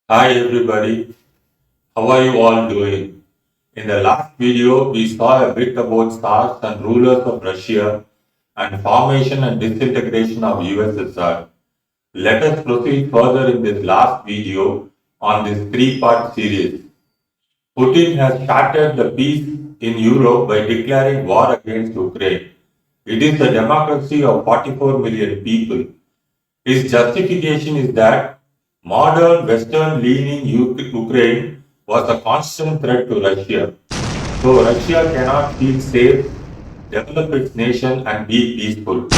Hi everybody, how are you all doing? In the last video, we saw a bit about stars and rulers of Russia and formation and disintegration of USSR. Let us proceed further in this last video on this three-part series. Putin has shattered the peace in Europe by declaring war against Ukraine. It is the democracy of 44 million people. His justification is that modern Western leaning Ukraine was a constant threat to Russia. So Russia cannot feel safe, develop its nation, and be peaceful.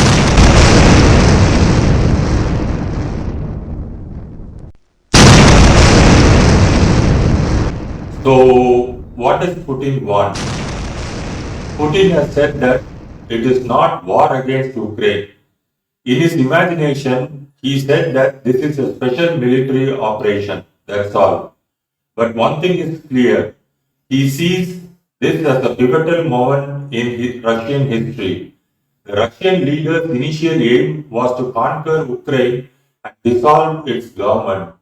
So, what does Putin want? Putin has said that it is not war against Ukraine. In his imagination, he said that this is a special military operation. That's all. But one thing is clear. He sees this as a pivotal moment in Russian history. The Russian leader's initial aim was to conquer Ukraine and dissolve its government,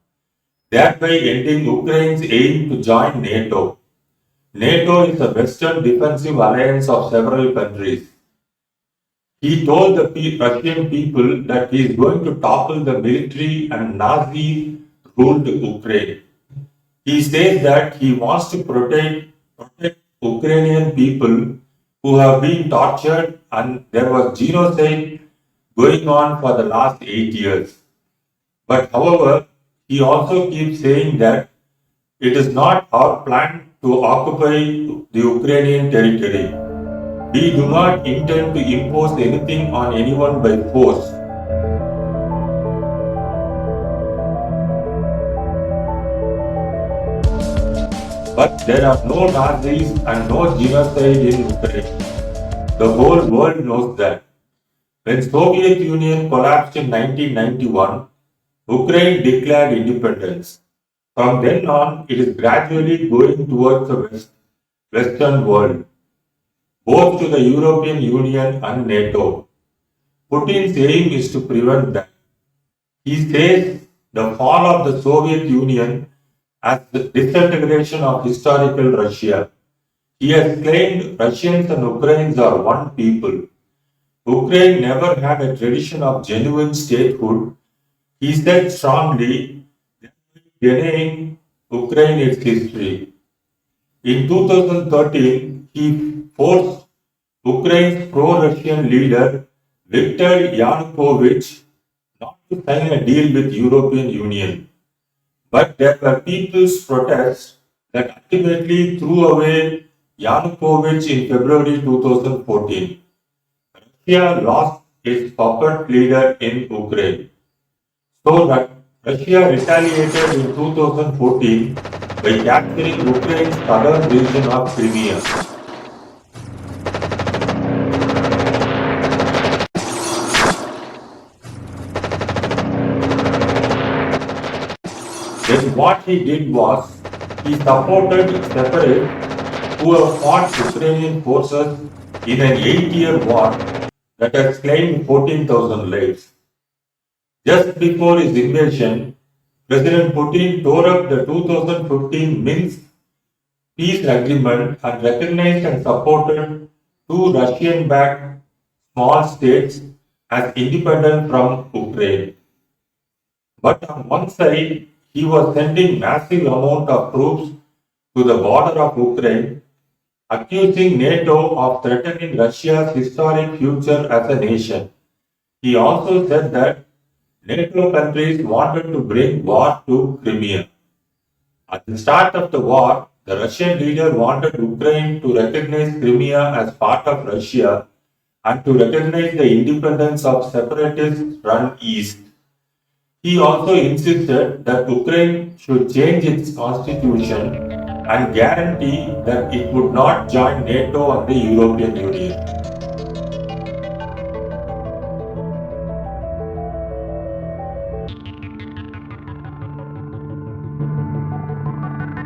thereby ending Ukraine's aim to join NATO. NATO is a Western defensive alliance of several countries. He told the Russian people that he is going to topple the military and Nazi ruled Ukraine. He says that he wants to protect Ukrainian people who have been tortured and there was genocide going on for the last 8 years. But however, he also keeps saying that it is not our plan to occupy the Ukrainian territory. We do not intend to impose anything on anyone by force. But there are no Nazis and no genocide in Ukraine. The whole world knows that. When Soviet Union collapsed in 1991, Ukraine declared independence. From then on, it is gradually going towards the Western world, both to the European Union and NATO. Putin's aim is to prevent that. He says the fall of the Soviet Union as the disintegration of historical Russia. He has claimed Russians and Ukrainians are one people. Ukraine never had a tradition of genuine statehood. He said strongly, denying Ukraine its history. In 2013, he forced Ukraine's pro-Russian leader Viktor Yanukovych not to sign a deal with European Union. But there were people's protests that ultimately threw away Yanukovych in February 2014. Russia lost its puppet leader in Ukraine. So that Russia retaliated in 2014 by capturing Ukraine's southern region of Crimea. Then what he did was he supported separatists who have fought Ukrainian forces in an 8-year war that has claimed 14,000 lives. Just before his invasion, President Putin tore up the 2015 Minsk peace agreement and recognized and supported two Russian-backed small states as independent from Ukraine. But on one side, he was sending massive amount of troops to the border of Ukraine, accusing NATO of threatening Russia's historic future as a nation. He also said that NATO countries wanted to bring war to Crimea. At the start of the war, the Russian leader wanted Ukraine to recognize Crimea as part of Russia and to recognize the independence of separatists run east. He also insisted that Ukraine should change its constitution and guarantee that it would not join NATO and the European Union.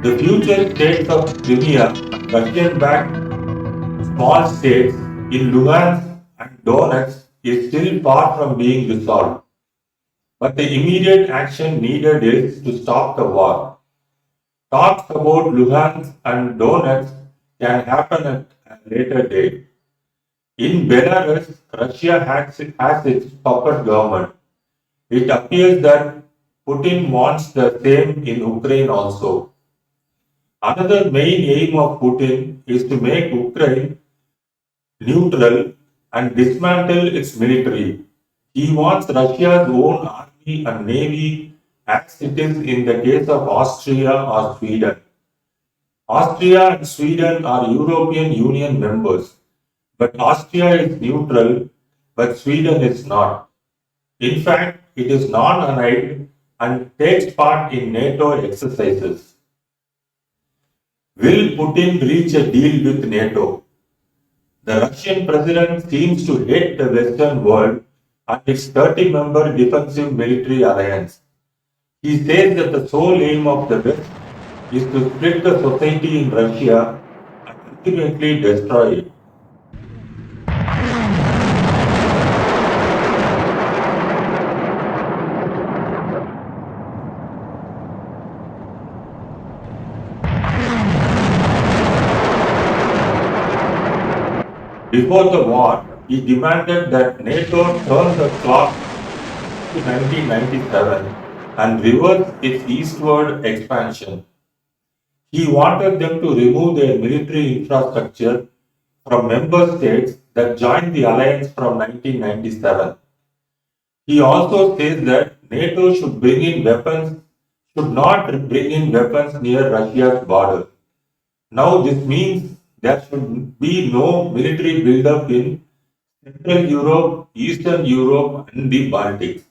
The future states of Crimea and Russian-backed small states in Luhansk and Donetsk is still far from being resolved. But the immediate action needed is to stop the war. Talks about Luhansk and Donetsk can happen at a later date. In Belarus, Russia has its puppet government. It appears that Putin wants the same in Ukraine also. Another main aim of Putin is to make Ukraine neutral and dismantle its military. He wants Russia's own army and navy as it is in the case of Austria or Sweden. Austria and Sweden are European Union members, but Austria is neutral, but Sweden is not. In fact, it is non-allied and takes part in NATO exercises. Will Putin reach a deal with NATO? The Russian president seems to hate the Western world and its 30-member defensive military alliance. He says that the sole aim of the West is to split the society in Russia and ultimately destroy it. Before the war, he demanded that NATO turn the clock to 1997 and reverse its eastward expansion. He wanted them to remove their military infrastructure from member states that joined the alliance from 1997. He also says that NATO should not bring in weapons near Russia's border. Now this means there should be no military buildup in Central Europe, Eastern Europe and the Baltics.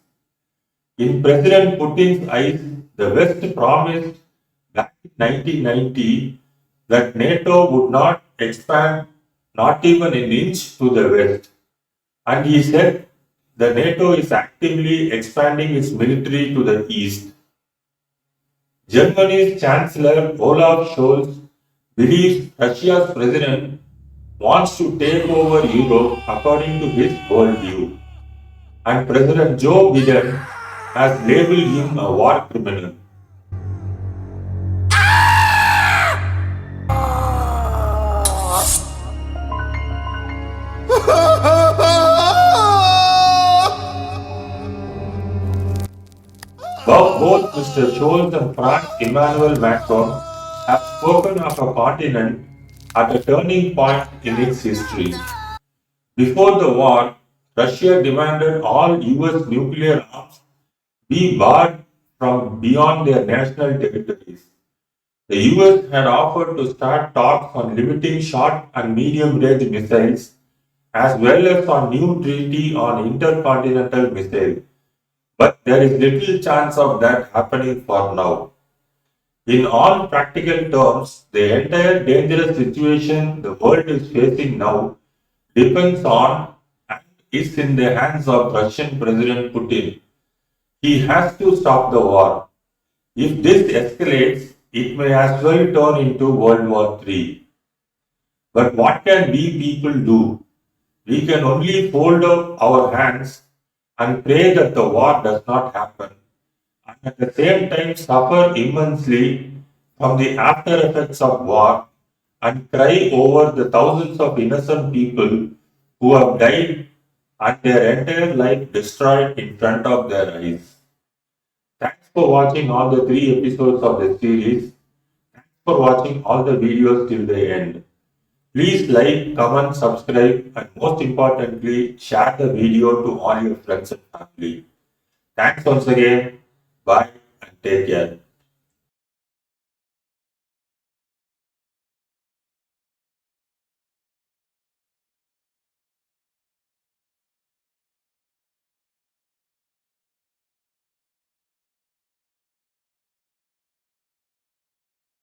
In President Putin's eyes, the West promised back in 1990 that NATO would not expand not even an inch to the West. And he said the NATO is actively expanding its military to the East. Germany's Chancellor Olaf Scholz believes Russia's president wants to take over Europe according to his worldview. And President Joe Biden has labeled him a war criminal. Both Mr. Scholz and Franz Emmanuel Macron have spoken of a continent at a turning point in its history. Before the war, Russia demanded all US nuclear arms be barred from beyond their national territories. The US had offered to start talks on limiting short and medium range missiles as well as on new treaty on intercontinental missiles. But there is little chance of that happening for now. In all practical terms, the entire dangerous situation the world is facing now depends on and is in the hands of Russian President Putin. He has to stop the war. If this escalates, it may as well turn into World War III. But what can we people do? We can only fold up our hands and pray that the war does not happen, and at the same time suffer immensely from the after effects of war and cry over the thousands of innocent people who have died and their entire life destroyed in front of their eyes. Thanks for watching all the 3 episodes of the series. Thanks for watching all the videos till the end. Please like, comment, subscribe, and most importantly, share the video to all your friends and family. Thanks once again. Bye and take care.